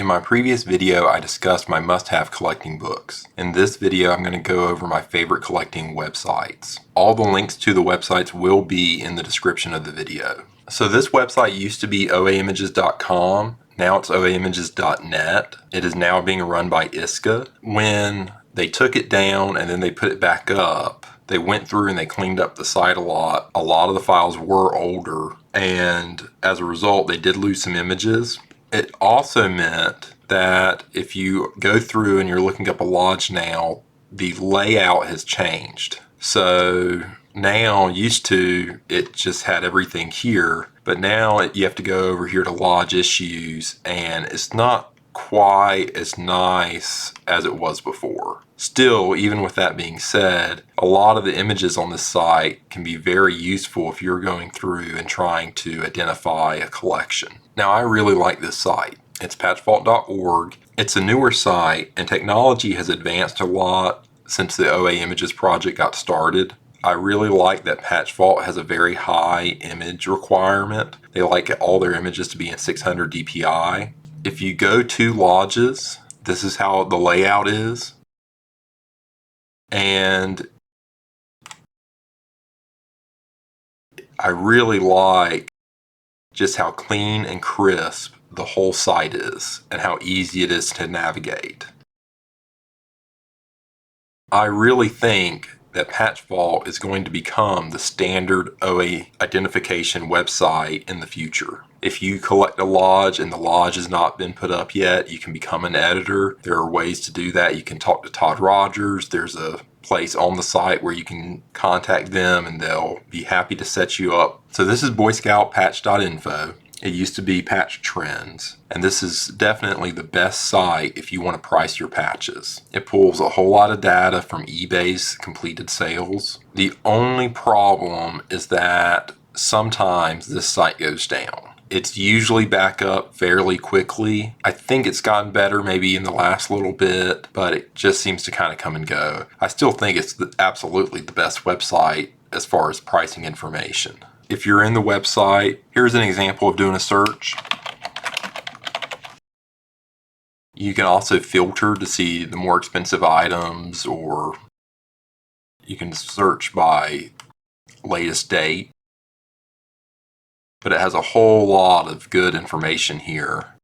In my previous video, I discussed my must-have collecting books. In this video, I'm going to go over my favorite collecting websites. All the links to the websites will be in the description of the video. So this website used to be oaimages.com. Now it's oaimages.net. It is now being run by ISCA. When they took it down and then they put it back up, they went through and they cleaned up the site a lot. A lot of the files were older, and as a result, they did lose some images. It also meant that if you go through and you're looking up a lodge now, the layout has changed. So now, used to, it just had everything here, but now you have to go over here to lodge issues, and it's not quite as nice as it was before. Still, even with that being said, a lot of the images on this site can be very useful if you're going through and trying to identify a collection. Now, I really like this site. It's patchvault.org. It's a newer site, and technology has advanced a lot since the OA Images project got started. I really like that PatchVault has a very high image requirement. They like all their images to be in 600 dpi. If you go to lodges, this is how the layout is. And I really like just how clean and crisp the whole site is and how easy it is to navigate. I really think that PatchVault is going to become the standard OA identification website in the future. If you collect a lodge and the lodge has not been put up yet, you can become an editor. There are ways to do that. You can talk to Todd Rogers. There's a place on the site where you can contact them and they'll be happy to set you up. So this is Boy Scout Patch.info. It used to be Patch Trends, and this is definitely the best site if you want to price your patches. It pulls a whole lot of data from eBay's completed sales. The only problem is that sometimes this site goes down. It's usually back up fairly quickly. I think it's gotten better maybe in the last little bit, but it just seems to kind of come and go. I still think it's absolutely the best website as far as pricing information. If you're in the website, here's an example of doing a search. You can also filter to see the more expensive items, or you can search by latest date. But it has a whole lot of good information here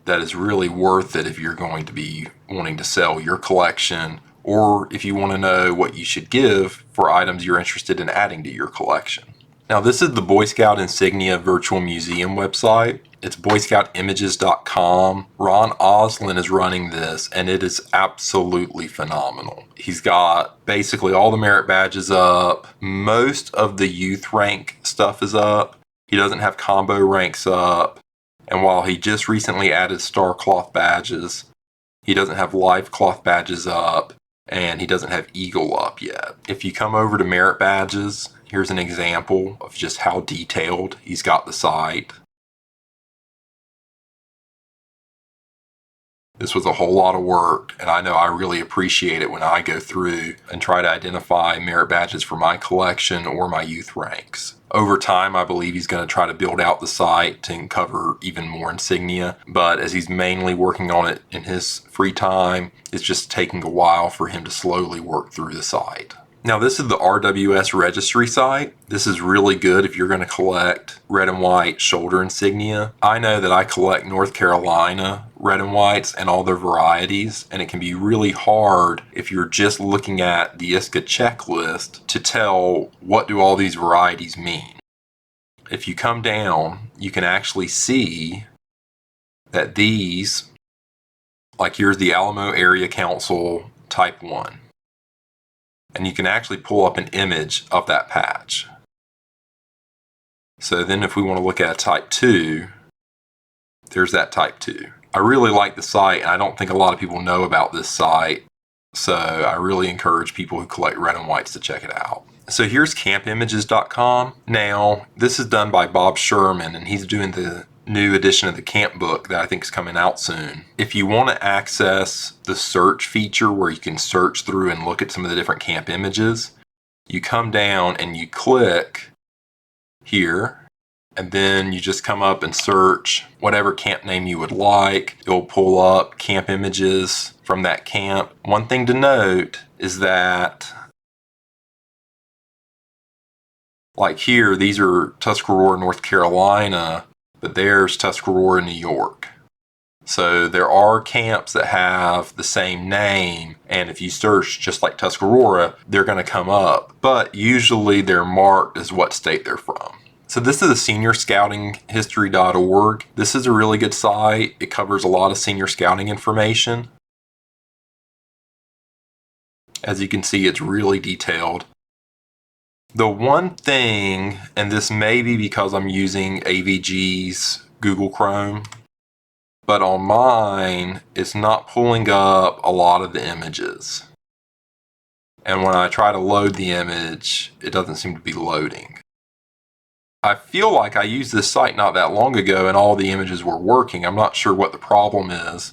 that is really worth it if you're going to be wanting to sell your collection, or if you want to know what you should give for items you're interested in adding to your collection. Now, this is the Boy Scout Insignia Virtual Museum website. It's boyscoutimages.com. Ron Oslin is running this, and it is absolutely phenomenal. He's got basically all the merit badges up. Most of the youth rank stuff is up. He doesn't have combo ranks up. And while he just recently added star cloth badges, he doesn't have life cloth badges up, and he doesn't have eagle up yet. If you come over to merit badges, here's an example of just how detailed he's got the site. This was a whole lot of work, and I know I really appreciate it when I go through and try to identify merit badges for my collection or my youth ranks. Over time, I believe he's going to try to build out the site to cover even more insignia, but as he's mainly working on it in his free time, it's just taking a while for him to slowly work through the site. Now, this is the RWS registry site. This is really good if you're going to collect red and white shoulder insignia. I know that I collect North Carolina red and whites and all their varieties, and it can be really hard if you're just looking at the ISCA checklist to tell what do all these varieties mean. If you come down, you can actually see that these, like here's the Alamo Area Council Type 1. And you can actually pull up an image of that patch. So then if we want to look at a Type 2, there's that Type 2. I really like the site, and I don't think a lot of people know about this site. So I really encourage people who collect red and whites to check it out. So here's campimages.com. Now, this is done by Bob Sherman, and he's doing the new edition of the camp book that I think is coming out soon. If you want to access the search feature where you can search through and look at some of the different camp images, you come down and you click here, and then you just come up and search whatever camp name you would like. It'll pull up camp images from that camp. One thing to note is that, like here, these are Tuscarora, North Carolina, but there's Tuscarora, New York. So there are camps that have the same name, and if you search just like Tuscarora, they're going to come up, but usually they're marked as what state they're from. So this is the seniorscoutinghistory.org. This is a really good site. It covers a lot of senior scouting information. As you can see, it's really detailed. The one thing, and this may be because I'm using AVG's Google Chrome, but on mine, it's not pulling up a lot of the images. And when I try to load the image, it doesn't seem to be loading. I feel like I used this site not that long ago and all the images were working. I'm not sure what the problem is.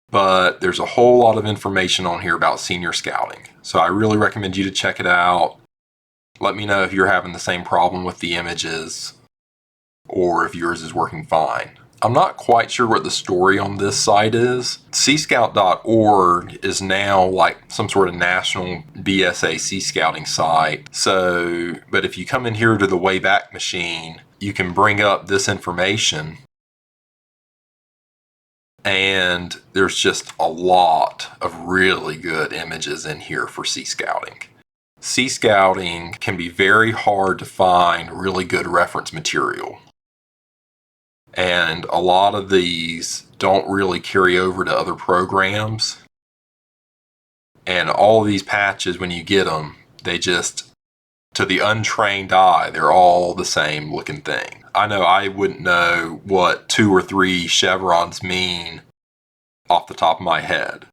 But there's a whole lot of information on here about senior scouting. So I really recommend you to check it out. Let me know if you're having the same problem with the images or if yours is working fine. I'm not quite sure what the story on this site is. Cscout.org is now like some sort of national BSA Sea Scouting site. So, but if you come in here to the Wayback Machine, you can bring up this information. And there's just a lot of really good images in here for Sea Scouting. Sea Scouting can be very hard to find really good reference material. And a lot of these don't really carry over to other programs. And all of these patches, when you get them, they just, to the untrained eye, they're all the same looking thing. I know I wouldn't know what 2 or 3 chevrons mean off the top of my head.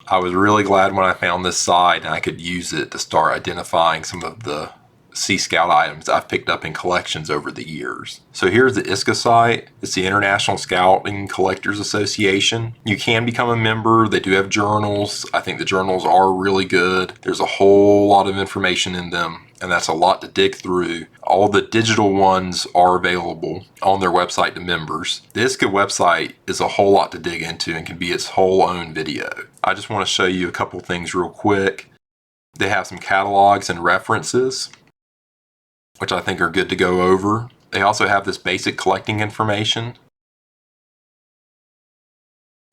I was really glad when I found this site and I could use it to start identifying some of the Sea Scout items I've picked up in collections over the years. So here's the ISCA site. It's the International Scouting Collectors Association. You can become a member. They do have journals. I think the journals are really good. There's a whole lot of information in them, and that's a lot to dig through. All the digital ones are available on their website to members. The ISCA website is a whole lot to dig into and can be its whole own video. I just want to show you a couple things real quick. They have some catalogs and references, which I think are good to go over. They also have this basic collecting information.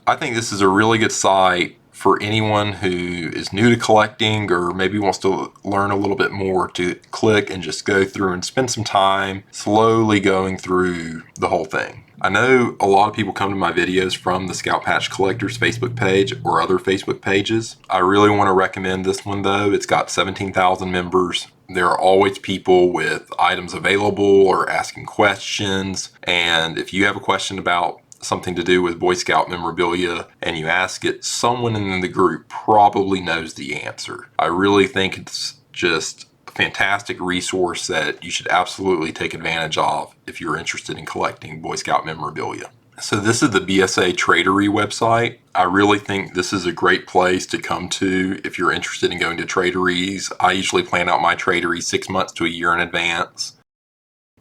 I think this is a really good site for anyone who is new to collecting or maybe wants to learn a little bit more, to click and just go through and spend some time slowly going through the whole thing. I know a lot of people come to my videos from the Scout Patch Collectors Facebook page or other Facebook pages. I really want to recommend this one though. It's got 17,000 members. There are always people with items available or asking questions. And if you have a question about something to do with Boy Scout memorabilia and you ask it, someone in the group probably knows the answer. I really think it's just a fantastic resource that you should absolutely take advantage of if you're interested in collecting Boy Scout memorabilia. So this is the BSA Trading website. I really think this is a great place to come to if you're interested in going to traderies. I usually plan out my traderies 6 months to a year in advance.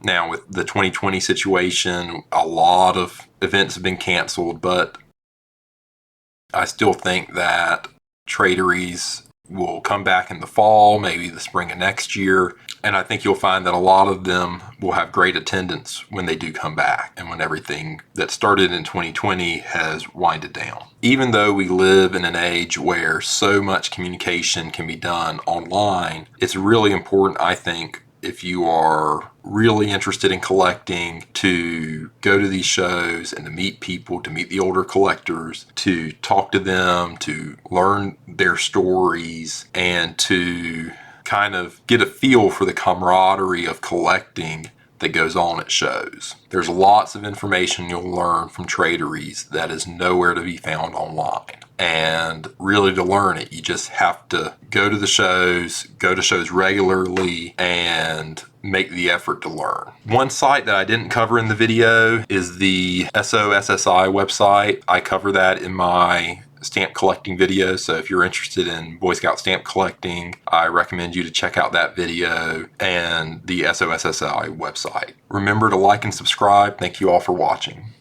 Now with the 2020 situation, a lot of events have been canceled, but I still think that traderies will come back in the fall, maybe the spring of next year. And I think you'll find that a lot of them will have great attendance when they do come back and when everything that started in 2020 has winded down. Even though we live in an age where so much communication can be done online, it's really important, I think, if you are really interested in collecting, to go to these shows and to meet people, to meet the older collectors, to talk to them, to learn their stories, and to kind of get a feel for the camaraderie of collecting that goes on at shows. There's lots of information you'll learn from traderies that is nowhere to be found online. And really, to learn it, you just have to go to shows regularly, and make the effort to learn. One site that I didn't cover in the video is the SOSSI website. I cover that in my stamp collecting video. So if you're interested in Boy Scout stamp collecting, I recommend you to check out that video and the SOSSI website. Remember to like and subscribe. Thank you all for watching.